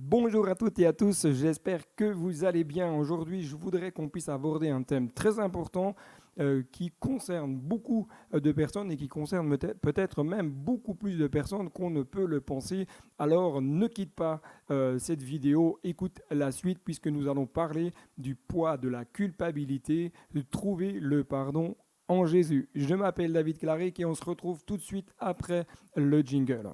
Bonjour à toutes et à tous, j'espère que vous allez bien. Aujourd'hui, je voudrais qu'on puisse aborder un thème très important qui concerne beaucoup de personnes et qui concerne peut-être même beaucoup plus de personnes qu'on ne peut le penser. Alors ne quitte pas cette vidéo, écoute la suite puisque nous allons parler du poids de la culpabilité, de trouver le pardon en Jésus. Je m'appelle David Claric et on se retrouve tout de suite après le jingle.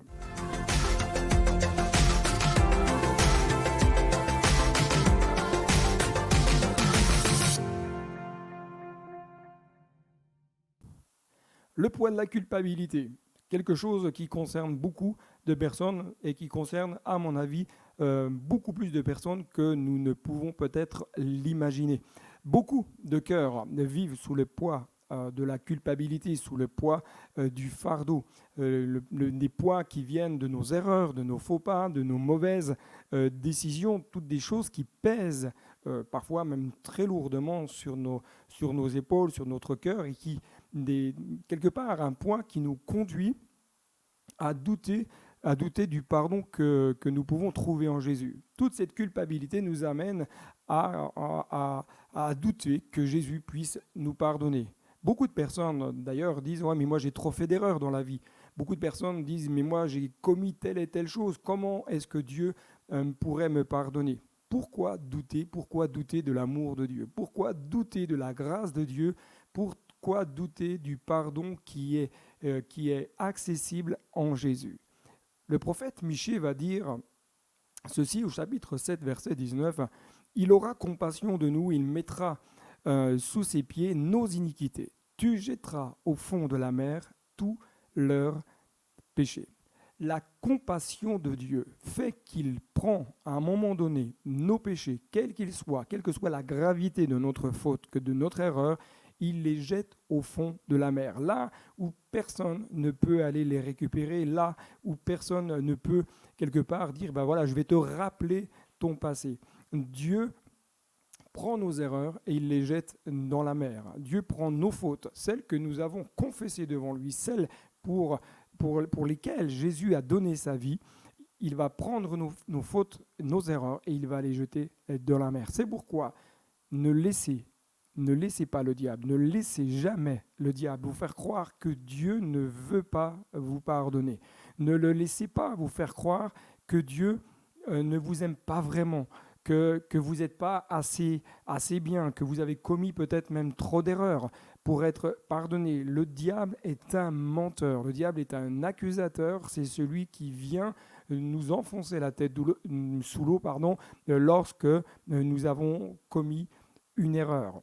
Le poids de la culpabilité, quelque chose qui concerne beaucoup de personnes et qui concerne, à mon avis, beaucoup plus de personnes que nous ne pouvons peut-être l'imaginer. Beaucoup de cœurs vivent sous le poids de la culpabilité, sous le poids du fardeau, des poids qui viennent de nos erreurs, de nos faux pas, de nos mauvaises décisions, toutes des choses qui pèsent parfois même très lourdement sur nos épaules, sur notre cœur et qui quelque part un point qui nous conduit à douter du pardon que nous pouvons trouver en Jésus. Toute cette culpabilité nous amène à douter que Jésus puisse nous pardonner. Beaucoup de personnes d'ailleurs disent « Ouais, mais moi j'ai trop fait d'erreurs dans la vie ». Beaucoup de personnes disent « Mais moi j'ai commis telle et telle chose, comment est-ce que Dieu pourrait me pardonner ?» Pourquoi douter de l'amour de Dieu? Pourquoi douter de la grâce de Dieu? Pourquoi douter du pardon qui est accessible en Jésus? Le prophète Michée va dire ceci au chapitre 7, verset 19. « Il aura compassion de nous, il mettra sous ses pieds nos iniquités. Tu jetteras au fond de la mer tous leurs péchés. » La compassion de Dieu fait qu'il prend à un moment donné nos péchés, quels qu'ils soient, quelle que soit la gravité de notre faute, que de notre erreur, il les jette au fond de la mer. Là où personne ne peut aller les récupérer, là où personne ne peut quelque part dire, ben voilà, je vais te rappeler ton passé. Dieu prend nos erreurs et il les jette dans la mer. Dieu prend nos fautes, celles que nous avons confessées devant lui, celles pour lesquelles Jésus a donné sa vie. Il va prendre nos fautes, nos erreurs et il va les jeter dans la mer. C'est pourquoi ne laissez pas le diable, ne laissez jamais le diable vous faire croire que Dieu ne veut pas vous pardonner. Ne le laissez pas vous faire croire que Dieu ne vous aime pas vraiment, que vous n'êtes pas assez bien, que vous avez commis peut-être même trop d'erreurs pour être pardonné. Le diable est un menteur, le diable est un accusateur, c'est celui qui vient nous enfoncer la tête sous l'eau lorsque nous avons commis une erreur.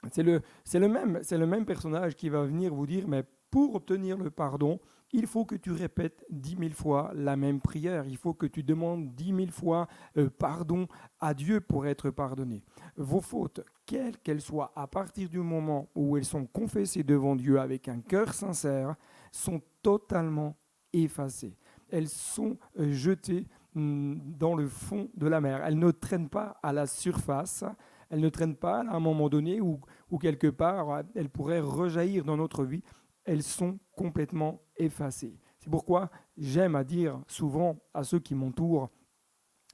C'est le même personnage qui va venir vous dire, mais pour obtenir le pardon, il faut que tu répètes 10 000 fois la même prière. Il faut que tu demandes 10 000 fois pardon à Dieu pour être pardonné. Vos fautes, quelles qu'elles soient, à partir du moment où elles sont confessées devant Dieu avec un cœur sincère, sont totalement effacées. Elles sont jetées dans le fond de la mer. Elles ne traînent pas à la surface. Elles ne traînent pas à un moment donné où quelque part elles pourraient rejaillir dans notre vie. Elles sont complètement effacées. C'est pourquoi j'aime à dire souvent à ceux qui m'entourent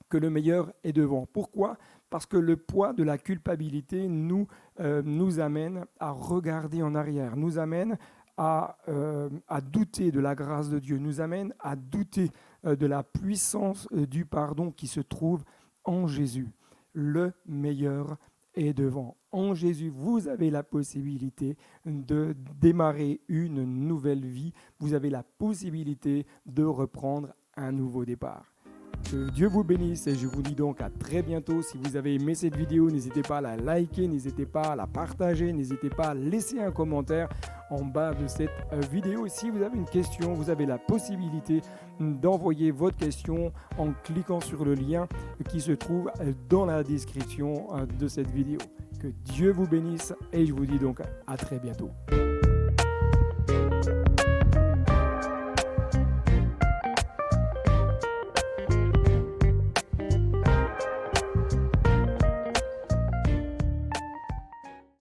que le meilleur est devant. Pourquoi ? Parce que le poids de la culpabilité nous amène à regarder en arrière, nous amène à douter de la grâce de Dieu, nous amène à douter de la puissance du pardon qui se trouve en Jésus. Le meilleur est devant. En Jésus, vous avez la possibilité de démarrer une nouvelle vie. Vous avez la possibilité de reprendre un nouveau départ. Que Dieu vous bénisse et je vous dis donc à très bientôt. Si vous avez aimé cette vidéo, n'hésitez pas à la liker, n'hésitez pas à la partager, n'hésitez pas à laisser un commentaire en bas de cette vidéo. Et si vous avez une question, vous avez la possibilité d'envoyer votre question en cliquant sur le lien qui se trouve dans la description de cette vidéo. Que Dieu vous bénisse et je vous dis donc à très bientôt.